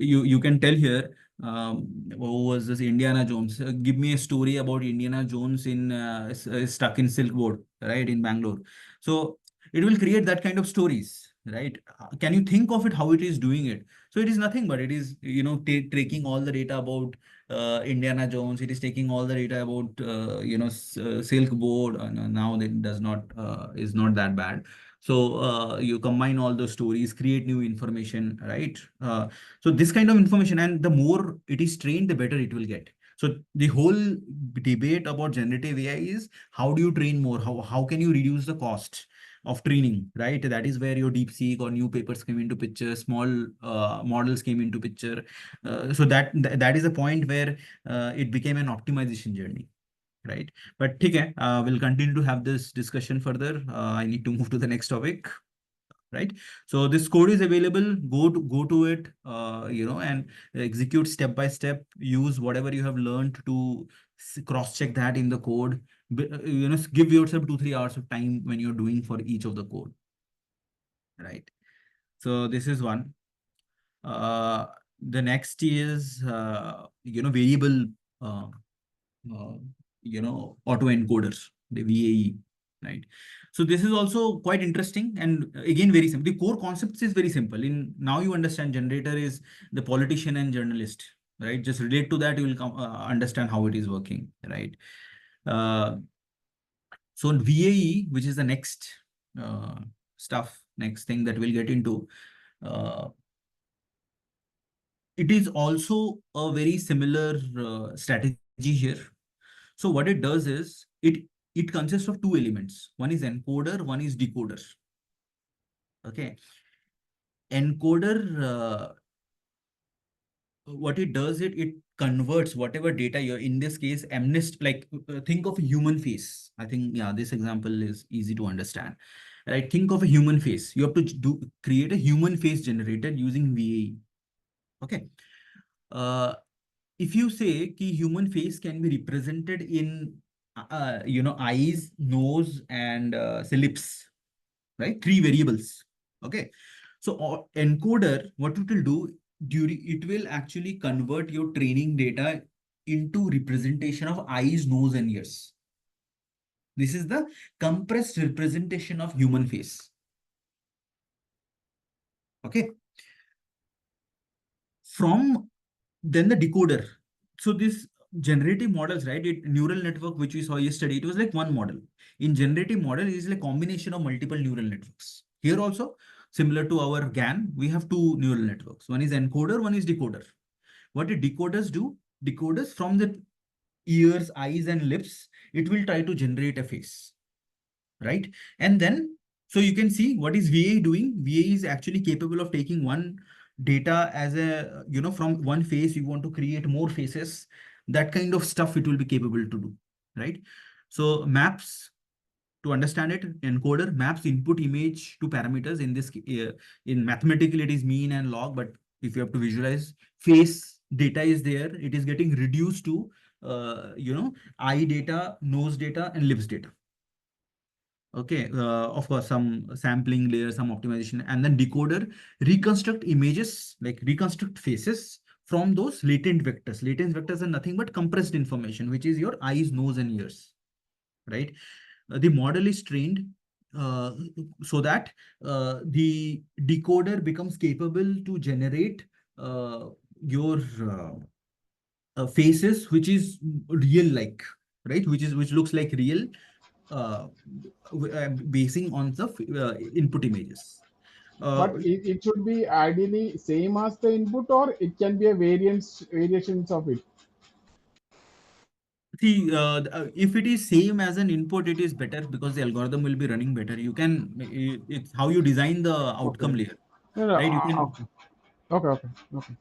you can tell here, who was this Indiana Jones? Give me a story about Indiana Jones in stuck in Silk Board, right, in Bangalore. So it will create that kind of stories, right? Can you think of it how it is doing it? So it is nothing but it is, taking all the data about Indiana Jones. It is taking all the data about Silk Board. Now that does not is not that bad. So you combine all those stories, create new information, right? So this kind of information, and the more it is trained, the better it will get. So the whole debate about generative AI is how do you train more? How can you reduce the cost of training, right? That is where your DeepSeek or new papers came into picture, small models came into picture. So that is the point where it became an optimization journey, right? But okay, we'll continue to have this discussion further. I need to move to the next topic, right? So this code is available. Go to it, and execute step by step. Use whatever you have learned to cross check that in the code. Give yourself 2-3 hours of time when you're doing for each of the code, right? So this is one. Uh, the next is variable. Uh, uh, autoencoders, the VAE, right? So this is also quite interesting, and again very simple. The core concepts is very simple. In now you understand generator is the politician and journalist, right? Just relate to that, you will understand how it is working, right? Uh, so VAE, which is the next uh, next thing that we'll get into, uh, it is also a very similar strategy here. So what it does is it consists of two elements. One is encoder, one is decoder. Okay. Encoder, what it does, it converts whatever data you're, in this case, like think of a human face. I think, yeah, this example is easy to understand, right? Think of a human face. You have to create a human face generated using VAE. Okay. If you say ki human face can be represented in eyes, nose, and say lips, right? Three variables. Okay. So encoder, what it will do, it will actually convert your training data into representation of eyes, nose, and ears. This is the compressed representation of human face. Okay. From then the decoder. So this generative models, right? Neural network, which we saw yesterday, it was like one model. In generative model, it is like combination of multiple neural networks. Here also, similar to our GAN, we have two neural networks. One is encoder, one is decoder. What do decoders do? Decoders from the ears, eyes, and lips, it will try to generate a face, right? And then, so you can see what is VA doing. VA is actually capable of taking one data as a, from one face, you want to create more faces, that kind of stuff it will be capable to do, right? So maps, to understand it, encoder maps input image to parameters. In this, in mathematical, it is mean and log, but if you have to visualize, face data is there, it is getting reduced to, eye data, nose data, and lips data. Okay, of course, some sampling layer, some optimization, and then decoder reconstruct images, like reconstruct faces from those latent vectors. Latent vectors are nothing but compressed information, which is your eyes, nose, and ears, right? The model is trained so that the decoder becomes capable to generate your faces, which is real like, right? Which looks like real, uh, basing on the input images. But Uh, it should be ideally same as the input, or it can be a variations of it. See, if it is same as an input, it is better because the algorithm will be running better. You can, it's how you design the outcome Okay. layer, No, no, right? You can okay. Okay, okay, okay.